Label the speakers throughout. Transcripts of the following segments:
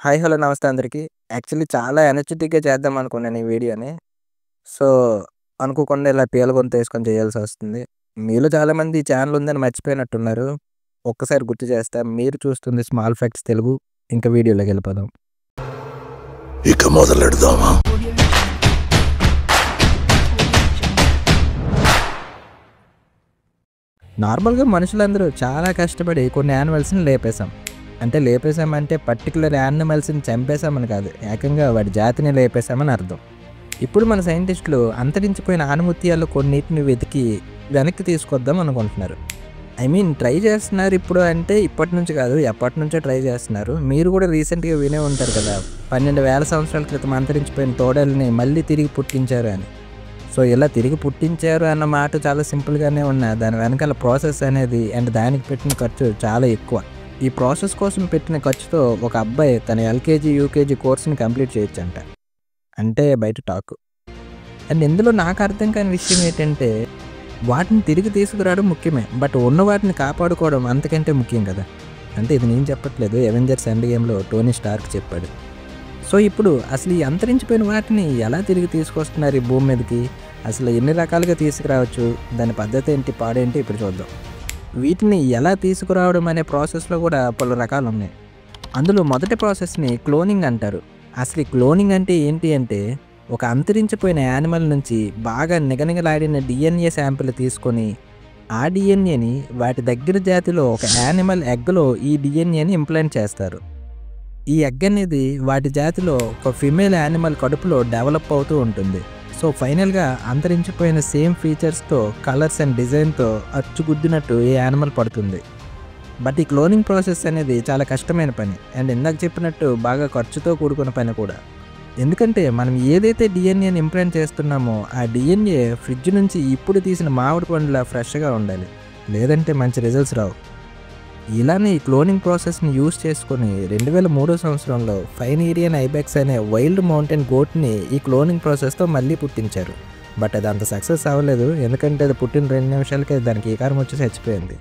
Speaker 1: Hi! Hello! నమస్తే అందరికి. Actually చాలా ఎనర్జిటిక్‌గా చేద్దాం అనుకున్నాను ఈ వీడియోని. సో, అనుకోకుండా ఇలా పీల గొంతేసుకొని చేయాల్సొస్తుంది. మీలో చాలామంది ఈ ఛానెల్ ఉందని మర్చిపోయినట్టున్నారు. ఒక్కసారి గుర్తు చేస్తా. మీరు చూస్తుంది స్మాల్ ఫ్యాక్ట్స్ తెలుగు. ఇంకా వీడియోలోకెళ్ళిపోదాం.
Speaker 2: ఇక మొదలెడదామా?
Speaker 1: నార్మల్‌గా మనుషులందరూ చాలా కష్టపడి కొన్ని యానిమల్స్‌ని లేపేసాం. అంటే లేపేసామంటే పర్టిక్యులర్ యానిమల్స్‌ని చంపేసామని కాదు. ఏకంగా వాటి జాతిని లేపేసామని అర్థం. ఇప్పుడు మన సైంటిస్టులు అంతరించిపోయిన ఆణిముత్యాలు కొన్నిటిని వెతికి వెనక్కి తీసుకొద్దాం అనుకుంటున్నారు. ఐ మీన్ ట్రై చేస్తున్నారు ఇప్పుడు అంటే ఇప్పటి నుంచి కాదు, ఎప్పటినుంచో ట్రై చేస్తున్నారు. మీరు కూడా రీసెంట్‌గా వినే ఉంటారు కదా! 12,000 సంవత్సరాల క్రితం అంతరించిపోయిన తోడేళ్ళని మళ్ళీ తిరిగి పుట్టించారు అని. సో, ఇలా తిరిగి పుట్టించారు అన్న మాట చాలా సింపుల్‌గానే ఉన్నా దాని వెనకాల ప్రాసెస్ అనేది అండ్ దానికి పెట్టిన ఖర్చు చాలా ఎక్కువ. ఈ ప్రాసెస్ కోసం పెట్టిన ఖర్చుతో ఒక అబ్బాయి తన ఎల్‌కేజీ, యూకేజీ కోర్స్‌ని కంప్లీట్ చేయొచ్చంట. అంటే బయట టాక్. అండ్ ఇందులో నాకు అర్థం కాని విషయం ఏంటంటే వాటిని తిరిగి తీసుకురావడం ముఖ్యమే. బట్ ఉన్న వాటిని కాపాడుకోవడం అంతకంటే ముఖ్యం కదా! అంటే ఇది నేను చెప్పట్లేదు. అవెంజర్స్ ఎండ్ గేమ్‌లో టోనీ స్టార్క్ చెప్పాడు. సో, ఇప్పుడు అసలు ఈ అంతరించిపోయిన వాటిని ఎలా తిరిగి తీసుకొస్తున్నారు ఈ భూమి మీదకి? అసలు ఎన్ని రకాలుగా తీసుకురావచ్చు? దాని పద్ధతి ఏంటి? పాడేంటి? ఇప్పుడు చూద్దాం. వీటిని ఎలా తీసుకురావడం అనే ప్రాసెస్‌లో కూడా పలు రకాలున్నాయి. అందులో మొదటి ప్రాసెస్‌ని క్లోనింగ్ అంటారు. అసలు ఈ క్లోనింగ్ అంటే ఏంటి అంటే ఒక అంతరించిపోయిన యానిమల్ నుంచి బాగా నిగనిగలాడిన డీఎన్ఏ శాంపిల్ తీసుకొని ఆ డీఎన్ఏని వాటి దగ్గర జాతిలో ఒక యానిమల్ ఎగ్‌లో ఈ డీఎన్ఏని ఇంప్లాంట్ చేస్తారు. ఈ ఎగ్ అనేది వాటి జాతిలో ఒక ఫిమేల్ యానిమల్ కడుపులో డెవలప్ అవుతూ ఉంటుంది. సో, ఫైనల్‌గా అంతరించిపోయిన సేమ్ ఫీచర్స్‌తో, కలర్స్ అండ్ డిజైన్‌తో అచ్చుగుద్దినట్టు ఈ యానిమల్ పడుతుంది. బట్ ఈ క్లోనింగ్ ప్రాసెస్ అనేది చాలా కష్టమైన పని అండ్ ఇందాక చెప్పినట్టు బాగా ఖర్చుతో కూడుకున్న పని కూడా. ఎందుకంటే మనం ఏదైతే డీఎన్ఏని ఇంప్లాంట్ చేస్తున్నామో ఆ డీఎన్ఏ ఫ్రిడ్జ్ నుంచి ఇప్పుడు తీసిన మామిడి పండులా ఫ్రెష్‌గా ఉండాలి. లేదంటే మంచి రిజల్ట్స్ రావు. ఇలానే ఈ క్లోనింగ్ ప్రాసెస్‌ని యూజ్ చేసుకొని 2003 సంవత్సరంలో ఫైనీరియన్ ఐబెక్స్ అనే వైల్డ్ మౌంటైన్ గోట్‌ని ఈ క్లోనింగ్ ప్రాసెస్‌తో మళ్ళీ పుట్టించారు. బట్ అది అంత సక్సెస్ అవ్వలేదు. ఎందుకంటే అది పుట్టిన 2 నిమిషాలకే దానికి ఈకారం వచ్చి చచ్చిపోయింది.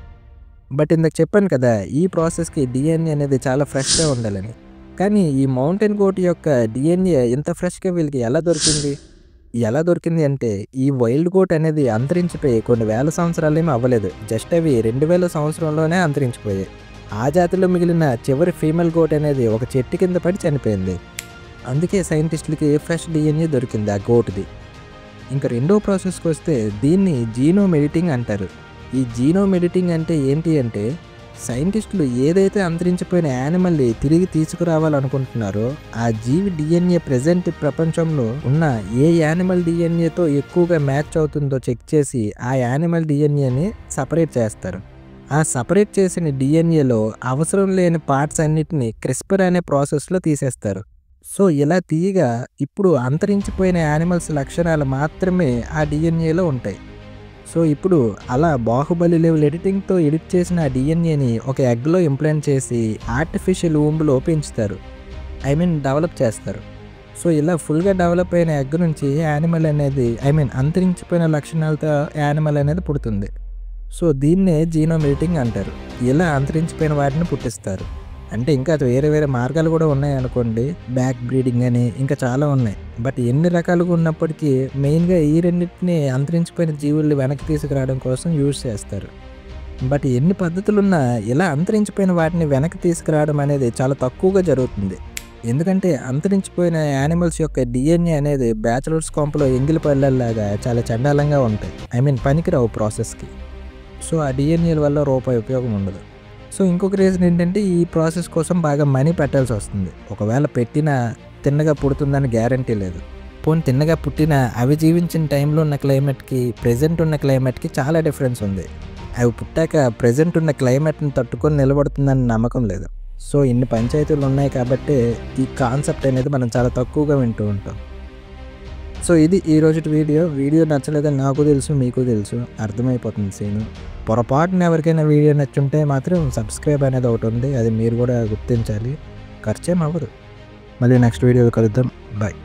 Speaker 1: బట్ ఇందాక చెప్పాను కదా! ఈ ప్రాసెస్‌కి డీఎన్ఏ అనేది చాలా ఫ్రెష్‌గా ఉండాలని. కానీ ఈ మౌంటైన్ గోట్ యొక్క డీఎన్ఏ ఇంత ఫ్రెష్‌గా వీళ్ళకి ఎలా దొరికింది అంటే ఈ వైల్డ్ గోట్ అనేది అంతరించిపోయి కొన్ని వేల సంవత్సరాలేమీ అవ్వలేదు. జస్ట్ అవి 2000 సంవత్సరంలోనే అంతరించిపోయాయి. ఆ జాతిలో మిగిలిన చివరి ఫీమేల్ గోట్ అనేది ఒక చెట్టు కింద పడి చనిపోయింది. అందుకే సైంటిస్టులకి ఫ్రెష్ డీఎన్ఏ దొరికింది ఆ గోట్‌ది. ఇంకా రెండో ప్రాసెస్‌కి వస్తే దీన్ని జీనోమ్ ఎడిటింగ్ అంటారు. ఈ జీనోమ్ ఎడిటింగ్ అంటే ఏంటి అంటే సైంటిస్టులు ఏదైతే అంతరించిపోయిన యానిమల్ని తిరిగి తీసుకురావాలనుకుంటున్నారో ఆ జీవి డీఎన్ఏ ప్రెజెంట్ ప్రపంచంలో ఉన్న ఏ యానిమల్ డీఎన్ఏతో ఎక్కువగా మ్యాచ్ అవుతుందో చెక్ చేసి ఆ యానిమల్ డీఎన్ఏని సపరేట్ చేస్తారు. ఆ సపరేట్ చేసిన డీఎన్ఏలో అవసరం లేని పార్ట్స్ అన్నిటిని క్రిస్పర్ అనే ప్రాసెస్లో తీసేస్తారు. సో, ఇలా తీయగా ఇప్పుడు అంతరించిపోయిన యానిమల్స్ లక్షణాలు మాత్రమే ఆ డీఎన్ఏలో ఉంటాయి. సో, ఇప్పుడు అలా బాహుబలి లెవెల్ ఎడిటింగ్‌తో ఎడిట్ చేసిన ఆ డీఎన్ఏని ఒక ఎగ్‌లో ఇంప్లాంట్ చేసి ఆర్టిఫిషియల్ ఊంబ్‌లో పెంచుతారు. డెవలప్ చేస్తారు. సో, ఇలా ఫుల్‌గా డెవలప్ అయిన ఎగ్ నుంచి యానిమల్ అనేది అంతరించిపోయిన లక్షణాలతో యానిమల్ అనేది పుడుతుంది. సో, దీన్నే జీనోమ్ ఎడిటింగ్ అంటారు. ఇలా అంతరించిపోయిన వాటిని పుట్టిస్తారు. అంటే ఇంకా వేరే వేరే మార్గాలు కూడా ఉన్నాయనుకోండి. బ్యాక్ బ్రీడింగ్ అని ఇంకా చాలా ఉన్నాయి. బట్ ఎన్ని రకాలుగా ఉన్నప్పటికీ మెయిన్‌గా ఈ రెండిటిని అంతరించిపోయిన జీవుల్ని వెనక్కి తీసుకురావడం కోసం యూజ్ చేస్తారు. బట్ ఎన్ని పద్ధతులున్నా ఇలా అంతరించిపోయిన వాటిని వెనక్కి తీసుకురావడం అనేది చాలా తక్కువగా జరుగుతుంది. ఎందుకంటే అంతరించిపోయిన యానిమల్స్ యొక్క డీఎన్ఏ అనేది బ్యాచిలర్స్ కొంపలో ఎంగిలి పళ్ళలాగా చాలా చండాలంగా ఉంటాయి. పనికిరావు ప్రాసెస్‌కి. సో, ఆ డీఎన్ఏల వల్ల రూపాయి ఉపయోగం ఉండదు. సో, ఇంకొక రీజన్ ఏంటంటే ఈ ప్రాసెస్ కోసం బాగా మనీ పెట్టాల్సి వస్తుంది. ఒకవేళ పెట్టినా తిన్నగా పుడుతుందని గ్యారంటీ లేదు. పోనీ తిన్నగా పుట్టినా అవి జీవించిన టైంలో ఉన్న క్లైమేట్‌కి, ప్రెజెంట్ ఉన్న క్లైమేట్‌కి చాలా డిఫరెన్స్ ఉంది. అవి పుట్టాక ప్రెజెంట్ ఉన్న క్లైమేట్‌ని తట్టుకొని నిలబడుతుందని నమ్మకం లేదు. సో, ఇన్ని పంచాయతీలు ఉన్నాయి కాబట్టే ఈ కాన్సెప్ట్ అనేది మనం చాలా తక్కువగా వింటూ ఉంటాం. సో, ఇది ఈరోజుటి వీడియో. వీడియో నచ్చలేదని నాకు తెలుసు, మీకు తెలుసు. అర్థమైపోతుంది సీను. పొరపాటున ఎవరికైనా వీడియో నచ్చుంటే మాత్రం సబ్స్క్రైబ్ అనేది ఒకటి ఉంది. అది మీరు కూడా గుర్తించాలి. ఖర్చేం అవ్వదు. మళ్ళీ నెక్స్ట్ వీడియోలో కలుద్దాం. బాయ్.